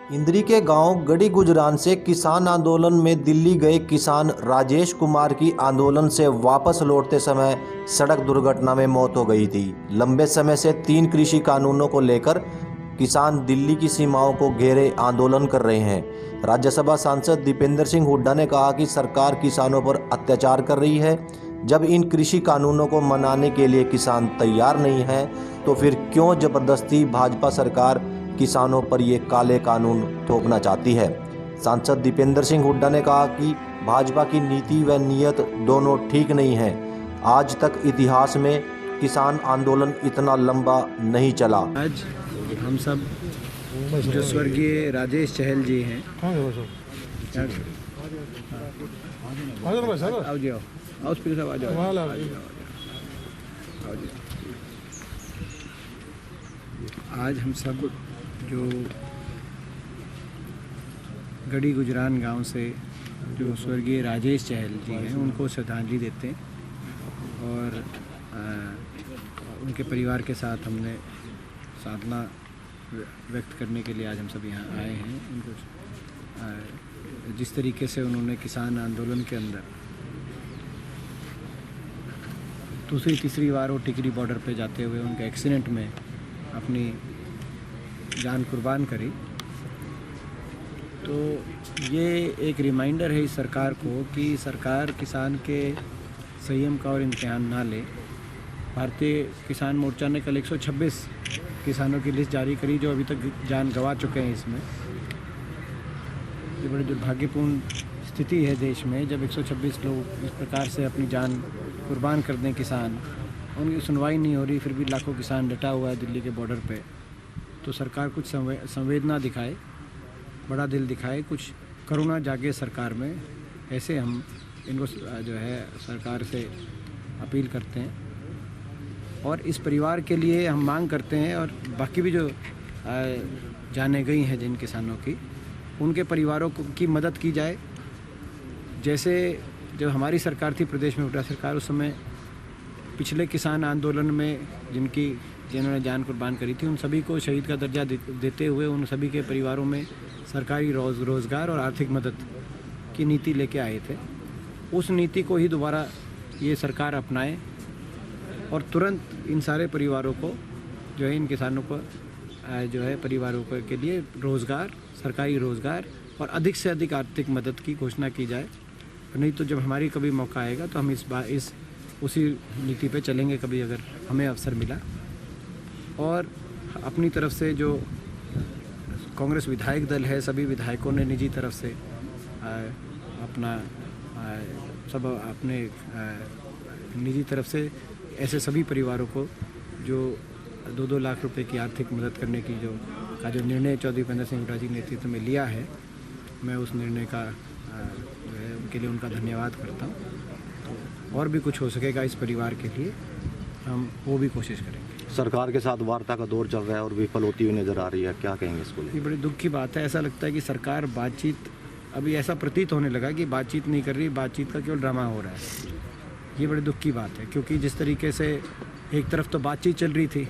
इंद्री के गांव गड़ी गुजरान से किसान आंदोलन में दिल्ली गए किसान राजेश कुमार की आंदोलन से वापस लौटते समय सड़क दुर्घटना में मौत हो गई थी। लंबे समय से 3 कृषि कानूनों को लेकर किसान दिल्ली की सीमाओं को घेरे आंदोलन कर रहे हैं। राज्यसभा सांसद दीपेंद्र सिंह हुड्डा ने कहा कि सरकार किसानों पर अत्याचार कर रही है। जब इन कृषि कानूनों को मनाने के लिए किसान तैयार नहीं है तो फिर क्यों जबरदस्ती भाजपा सरकार किसानों पर ये काले कानून थोपना चाहती है। सांसद दीपेंद्र सिंह हुड्डा ने कहा कि भाजपा की नीति व नीयत दोनों ठीक नहीं है। आज तक इतिहास में किसान आंदोलन इतना लंबा नहीं चला। आज हम सब जो स्वर्गीय राजेश चहल जी हैं, आओ जी, आओ स्पीकर साहब, आ जाओ। आज हम सब जो गड़ी गुजरान गांव से जो स्वर्गीय राजेश चहल जी हैं उनको श्रद्धांजलि देते हैं और उनके परिवार के साथ हमने साधना व्यक्त करने के लिए आज हम सब यहाँ आए हैं। उनको जिस तरीके से उन्होंने किसान आंदोलन के अंदर दूसरी तीसरी बार वो टिकरी बॉर्डर पे जाते हुए उनके एक्सीडेंट में अपनी जान कुर्बान करी, तो ये एक रिमाइंडर है इस सरकार को कि सरकार किसान के संयम का और इम्तिहान ना ले। भारतीय किसान मोर्चा ने कल 126 किसानों की लिस्ट जारी करी जो अभी तक जान गंवा चुके हैं। इसमें ये बड़ी दुर्भाग्यपूर्ण स्थिति है देश में, जब 126 लोग इस प्रकार से अपनी जान कुर्बान कर दें किसान, उनकी सुनवाई नहीं हो रही, फिर भी लाखों किसान डटा हुआ है दिल्ली के बॉर्डर पे। तो सरकार कुछ संवेदना दिखाए, बड़ा दिल दिखाए, कुछ करुणा जागे सरकार में। ऐसे हम इनको जो है सरकार से अपील करते हैं और इस परिवार के लिए हम मांग करते हैं और बाकी भी जो जाने गई हैं जिन किसानों की, उनके परिवारों की मदद की जाए। जैसे जब हमारी सरकार थी, प्रदेश में हुड्डा सरकार, उस समय पिछले किसान आंदोलन में जिन्होंने जान कुर्बान करी थी उन सभी को शहीद का दर्जा देते हुए उन सभी के परिवारों में सरकारी रोज़गार और आर्थिक मदद की नीति लेके आए थे। उस नीति को ही दोबारा ये सरकार अपनाए और तुरंत इन सारे परिवारों को जो है, इन किसानों को जो है परिवारों के लिए रोज़गार, सरकारी रोज़गार और अधिक से अधिक आर्थिक मदद की घोषणा की जाए। नहीं तो जब हमारी कभी मौका आएगा तो हम उसी नीति पे चलेंगे कभी, अगर हमें अवसर मिला। और अपनी तरफ से जो कांग्रेस विधायक दल है, सभी विधायकों ने निजी तरफ से अपने निजी तरफ से ऐसे सभी परिवारों को जो 2-2 लाख रुपए की आर्थिक मदद करने की जो निर्णय चौधरी दीपेंद्र सिंह हुड्डा जी के नेतृत्व में लिया है, मैं उस निर्णय का जो है उनके लिए उनका धन्यवाद करता हूँ। तो और भी कुछ हो सकेगा इस परिवार के लिए, हम वो भी कोशिश करेंगे। सरकार के साथ वार्ता का दौर चल रहा है और विफल होती हुई नजर आ रही है, क्या कहेंगे इसको? ये बड़ी दुख की बात है। ऐसा लगता है कि सरकार बातचीत, अभी ऐसा प्रतीत होने लगा कि बातचीत नहीं कर रही, बातचीत का केवल ड्रामा हो रहा है। ये बड़ी दुख की बात है, क्योंकि जिस तरीके से एक तरफ तो बातचीत चल रही थी,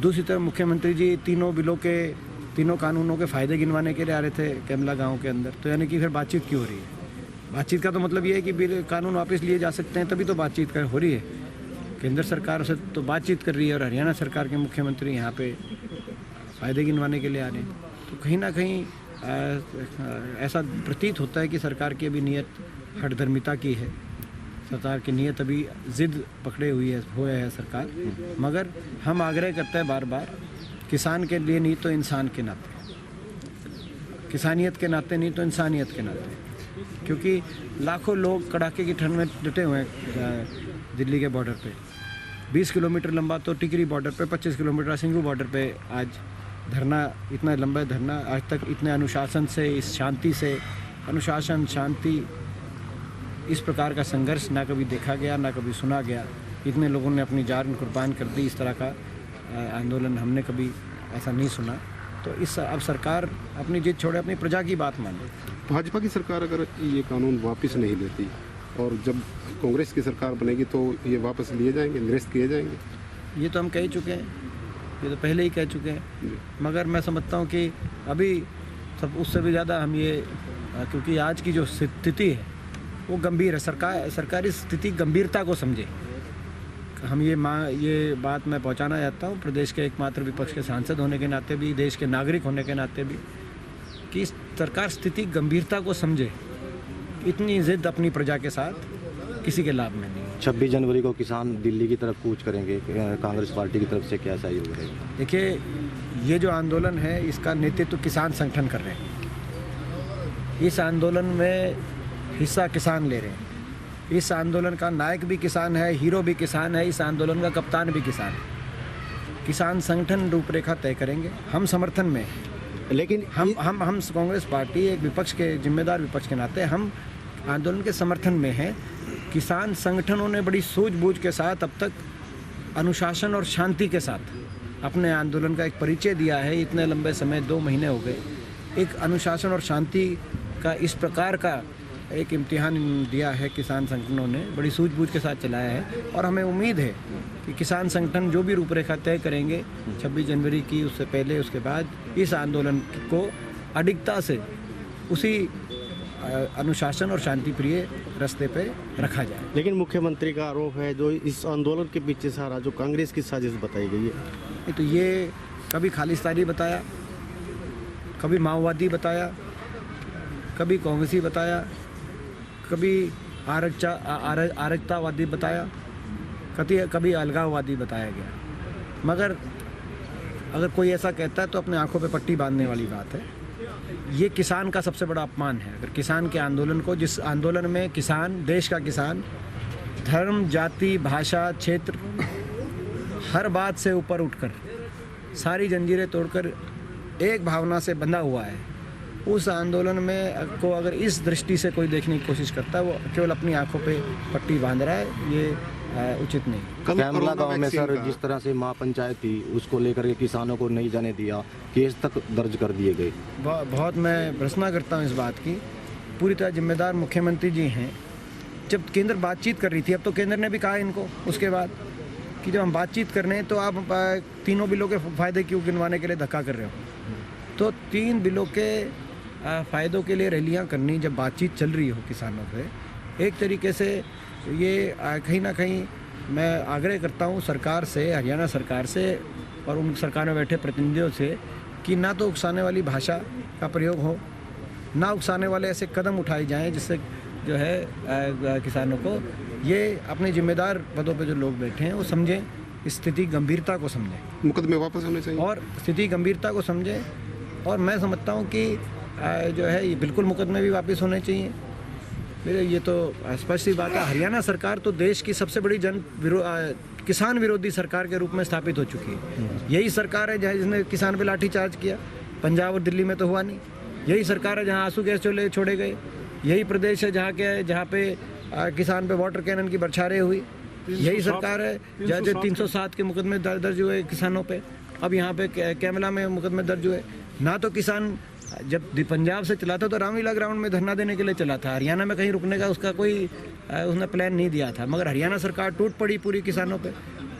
दूसरी तरफ मुख्यमंत्री जी तीनों कानूनों के फ़ायदे गिनवाने के लिए आ रहे थे कैमला गाँव के अंदर। तो यानी कि फिर बातचीत क्यों हो रही है? बातचीत का तो मतलब ये है कि कानून वापस लिए जा सकते हैं, तभी तो बातचीत हो रही है। केंद्र सरकार से तो बातचीत कर रही है और हरियाणा सरकार के मुख्यमंत्री यहाँ पे फ़ायदे गिनवाने के लिए आ रहे हैं। तो कहीं ना कहीं ऐसा प्रतीत होता है कि सरकार की अभी नीयत हठधर्मिता की है। सरकार की नीयत अभी ज़िद पकड़े हुए है सरकार। मगर हम आग्रह करते हैं बार बार, किसान के लिए नहीं तो इंसान के नाते, किसानियत के नाते नहीं तो इंसानियत के नाते, क्योंकि लाखों लोग कड़ाके की ठंड में डटे हुए हैं दिल्ली के बॉर्डर पे। 20 किलोमीटर लंबा तो टिकरी बॉर्डर पे, 25 किलोमीटर सिंघू बॉर्डर पे आज धरना, इतना लंबा धरना आज तक इतने अनुशासन से, इस शांति से, अनुशासन शांति, इस प्रकार का संघर्ष ना कभी देखा गया, ना कभी सुना गया। इतने लोगों ने अपनी जान कुर्बान कर दी, इस तरह का आंदोलन हमने कभी ऐसा नहीं सुना। तो अब सरकार अपनी जिद छोड़े, अपनी प्रजा की बात माने। भाजपा की सरकार अगर ये कानून वापस नहीं लेती और जब कांग्रेस की सरकार बनेगी तो ये वापस लिए जाएंगे, निरस्त किए जाएंगे? ये तो हम कह चुके हैं, ये तो पहले ही कह चुके हैं। मगर मैं समझता हूँ कि अभी सब उससे भी ज़्यादा हम ये क्योंकि आज की जो स्थिति है वो गंभीर है, सरकारी स्थिति गंभीरता को समझे। हम ये बात मैं पहुंचाना चाहता हूं प्रदेश के एकमात्र विपक्ष के सांसद होने के नाते भी, देश के नागरिक होने के नाते भी, कि सरकार स्थिति गंभीरता को समझे। इतनी जिद अपनी प्रजा के साथ किसी के लाभ में नहीं। 26 जनवरी को किसान दिल्ली की तरफ कूच करेंगे, कांग्रेस पार्टी की तरफ से क्या सहयोग रहेगा? देखिए, ये जो आंदोलन है इसका नेतृत्व किसान संगठन कर रहे हैं। इस आंदोलन में हिस्सा किसान ले रहे हैं। इस आंदोलन का नायक भी किसान है, हीरो भी किसान है, इस आंदोलन का कप्तान भी किसान है। किसान संगठन रूपरेखा तय करेंगे, हम समर्थन में हैं। लेकिन हम कांग्रेस पार्टी एक विपक्ष के जिम्मेदार विपक्ष के नाते हम आंदोलन के समर्थन में हैं। किसान संगठनों ने बड़ी सूझबूझ के साथ अब तक अनुशासन और शांति के साथ अपने आंदोलन का एक परिचय दिया है। इतने लंबे समय 2 महीने हो गए, एक अनुशासन और शांति का इस प्रकार का एक इम्तिहान दिया है किसान संगठनों ने, बड़ी सूझबूझ के साथ चलाया है। और हमें उम्मीद है कि किसान संगठन जो भी रूपरेखा तय करेंगे 26 जनवरी की, उससे पहले उसके बाद, इस आंदोलन को अडिगता से उसी अनुशासन और शांति प्रिय रास्ते पे रखा जाए। लेकिन मुख्यमंत्री का आरोप है जो इस आंदोलन के पीछे सारा जो कांग्रेस की साजिश बताई गई है। तो ये कभी खालिस्तानी बताया, कभी माओवादी बताया, कभी कांग्रेसी बताया, कभी आरक्षतावादी बताया, कभी अलगाववादी बताया गया। मगर अगर कोई ऐसा कहता है तो अपने आंखों पे पट्टी बांधने वाली बात है। ये किसान का सबसे बड़ा अपमान है। अगर किसान के आंदोलन को, जिस आंदोलन में किसान, देश का किसान, धर्म, जाति, भाषा, क्षेत्र, हर बात से ऊपर उठकर, सारी जंजीरें तोड़कर एक भावना से बंधा हुआ है, उस आंदोलन में को अगर इस दृष्टि से कोई देखने की कोशिश करता है, वो केवल अपनी आंखों पे पट्टी बांध रहा है। ये उचित नहीं। कैमला गांव में सर जिस तरह से महापंचायत थी, उसको लेकर के किसानों को नहीं जाने दिया, केस तक दर्ज कर दिए गए। बहुत मैं भर्त्सना करता हूँ इस बात की। पूरी तरह जिम्मेदार मुख्यमंत्री जी हैं। जब केंद्र बातचीत कर रही थी, अब तो केंद्र ने भी कहा इनको उसके बाद कि जब हम बातचीत कर रहे हैं तो आप तीनों बिलों के फ़ायदे क्यों गिनवाने के लिए धक्का कर रहे हो? तो 3 बिलों के फ़ायदों के लिए रैलियाँ करनी, जब बातचीत चल रही हो किसानों पे, एक तरीके से ये कहीं ना कहीं मैं आग्रह करता हूँ सरकार से, हरियाणा सरकार से और उन सरकार में बैठे प्रतिनिधियों से कि ना तो उकसाने वाली भाषा का प्रयोग हो, ना उकसाने वाले ऐसे कदम उठाए जाएं जिससे जो है किसानों को, ये अपने जिम्मेदार पदों पे जो लोग बैठे हैं वो समझें, स्थिति गंभीरता को समझें, मुकदमे वापस होने चाहिए और स्थिति गंभीरता को समझें। और मैं समझता हूँ कि जो है ये बिल्कुल मुकदमे भी वापस होने चाहिए। मेरे ये तो स्पष्ट ही बात है। हरियाणा सरकार तो देश की सबसे बड़ी किसान विरोधी सरकार के रूप में स्थापित हो चुकी है। यही सरकार है जहाँ जिसने किसान पे लाठीचार्ज किया। पंजाब और दिल्ली में तो हुआ नहीं। यही सरकार है जहाँ आंसू गैस चूल्हे छोड़े गए। यही प्रदेश है जहाँ पे किसान पे वाटर कैनन की बरछारें हुई। यही सरकार है जहाँ 307 के मुकदमे दर्ज हुए किसानों पे। अब यहाँ पे कैमला में मुकदमे दर्ज हुए। ना तो किसान जब पंजाब से चला था तो रामलीला ग्राउंड में धरना देने के लिए चला था, हरियाणा में कहीं रुकने का उसका कोई उसने प्लान नहीं दिया था। मगर हरियाणा सरकार टूट पड़ी पूरी किसानों पे।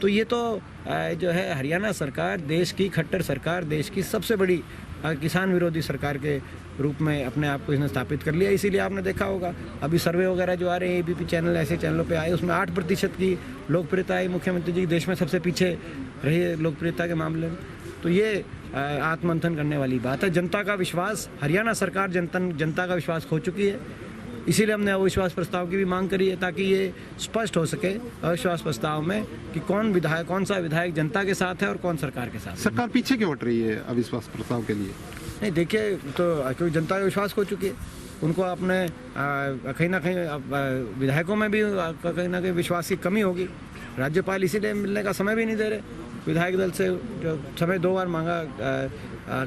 तो ये तो जो है हरियाणा सरकार देश की खट्टर सरकार, देश की सबसे बड़ी किसान विरोधी सरकार के रूप में अपने आप को इसने स्थापित कर लिया। इसीलिए आपने देखा होगा अभी सर्वे वगैरह जो आ रहे हैं ABP चैनल, ऐसे चैनलों पे आए, उसमें 8% की लोकप्रियता आई। मुख्यमंत्री जी देश में सबसे पीछे रही लोकप्रियता के मामले में। तो ये आत्ममंथन करने वाली बात है। जनता का विश्वास, हरियाणा सरकार जनता का विश्वास खो चुकी है। इसीलिए हमने अविश्वास प्रस्ताव की भी मांग करी है, ताकि ये स्पष्ट हो सके अविश्वास प्रस्ताव में कि कौन सा विधायक जनता के साथ है और कौन सरकार के साथ। सरकार पीछे क्यों हट रही है अविश्वास प्रस्ताव के लिए? नहीं देखिए, तो क्योंकि जनता का विश्वास खो चुकी है। उनको अपने कहीं ना कहीं विधायकों में भी कहीं ना कहीं विश्वास की कमी होगी। राज्यपाल इसीलिए मिलने का समय भी नहीं दे रहे। विधायक दल से जो समय 2 बार मांगा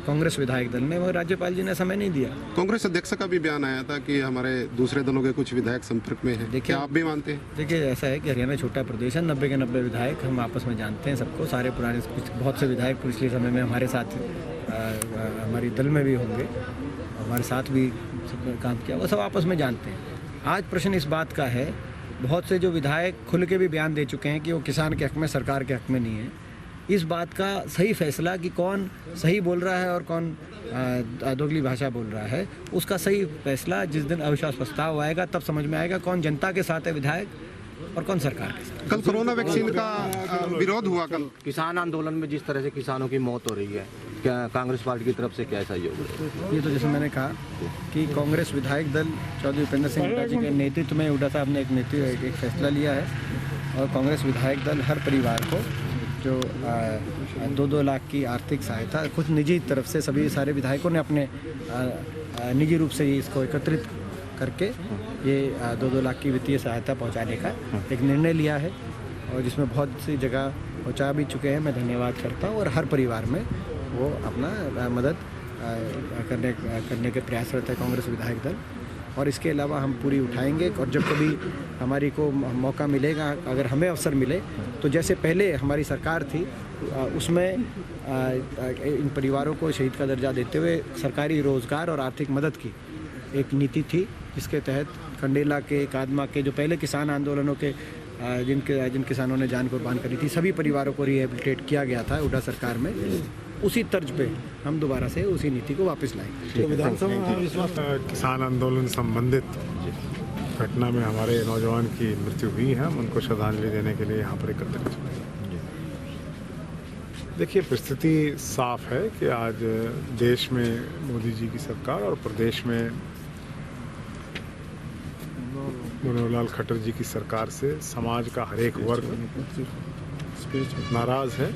कांग्रेस विधायक दल ने, मगर राज्यपाल जी ने समय नहीं दिया। कांग्रेस अध्यक्ष का भी बयान आया था कि हमारे दूसरे दलों के कुछ विधायक संपर्क में हैं। क्या आप भी मानते हैं? देखिए, ऐसा है कि हरियाणा छोटा प्रदेश है। 90 के 90 विधायक हम आपस में जानते हैं सबको। सारे पुराने बहुत से विधायक पिछले समय में हमारे साथ हमारी दल में भी होंगे, हमारे साथ भी काम किया, वो सब आपस में जानते हैं। आज प्रश्न इस बात का है, बहुत से जो विधायक खुल के भी बयान दे चुके हैं कि वो किसान के हक में, सरकार के हक में नहीं है। इस बात का सही फैसला कि कौन सही बोल रहा है और कौन दोगली भाषा बोल रहा है, उसका सही फैसला जिस दिन अविश्वास प्रस्ताव आएगा तब समझ में आएगा कौन जनता के साथ है विधायक और कौन सरकार के साथ। कल कोरोना वैक्सीन का विरोध हुआ, कल किसान आंदोलन में जिस तरह से किसानों की मौत हो रही है, क्या कांग्रेस पार्टी की तरफ से क्या सहयोग है? ये तो जैसे मैंने कहा कि कांग्रेस विधायक दल चौधरी उपेंद्र सिंह हुड्डा जी के नेतृत्व में हुड्डा साहब ने एक फैसला लिया है और कांग्रेस विधायक दल हर परिवार को जो 2-2 लाख की आर्थिक सहायता कुछ निजी तरफ से सभी सारे विधायकों ने अपने निजी रूप से इसको एकत्रित करके ये 2-2 लाख की वित्तीय सहायता पहुंचाने का एक निर्णय लिया है और जिसमें बहुत सी जगह पहुंचा भी चुके हैं। मैं धन्यवाद करता हूँ और हर परिवार में वो अपना मदद करने के प्रयासरत है कांग्रेस विधायक दल। और इसके अलावा हम पूरी उठाएंगे और जब कभी हमारी को मौका मिलेगा, अगर हमें अवसर मिले तो जैसे पहले हमारी सरकार थी उसमें इन परिवारों को शहीद का दर्जा देते हुए सरकारी रोज़गार और आर्थिक मदद की एक नीति थी, जिसके तहत कंडेला के, कादमा के जो पहले किसान आंदोलनों के जिन किसानों ने जान कुर्बान करी थी, सभी परिवारों को रिहेबिलिटेट किया गया था हुड्डा सरकार में। उसी तर्ज पे हम दोबारा से उसी नीति को वापस लाएंगे। तो विधानसभा किसान आंदोलन संबंधित घटना में हमारे नौजवान की मृत्यु हुई है, हम उनको श्रद्धांजलि देने के लिए यहाँ पर एकत्रित हुए। देखिए, परिस्थिति साफ है कि आज देश में मोदी जी की सरकार और प्रदेश में मनोहर लाल खट्टर जी की सरकार से समाज का हर एक वर्ग नाराज है,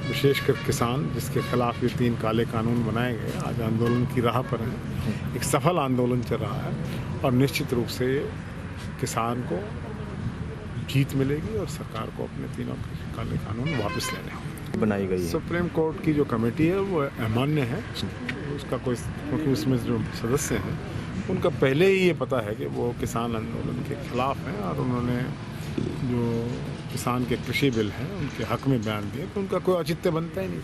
विशेषकर किसान, जिसके खिलाफ ये 3 काले कानून बनाए गए, आज आंदोलन की राह पर है। एक सफल आंदोलन चल रहा है और निश्चित रूप से किसान को जीत मिलेगी और सरकार को अपने 3 काले कानून वापस लेने होंगे। बनाई गई है सुप्रीम कोर्ट की जो कमेटी है वो अमान्य है, उसका कोई, क्योंकि उसमें जो सदस्य हैं उनका पहले ही ये पता है कि वो किसान आंदोलन के खिलाफ हैं और उन्होंने जो किसान के कृषि बिल हैं उनके हक में बयान दिए, तो उनका कोई औचित्य बनता ही नहीं।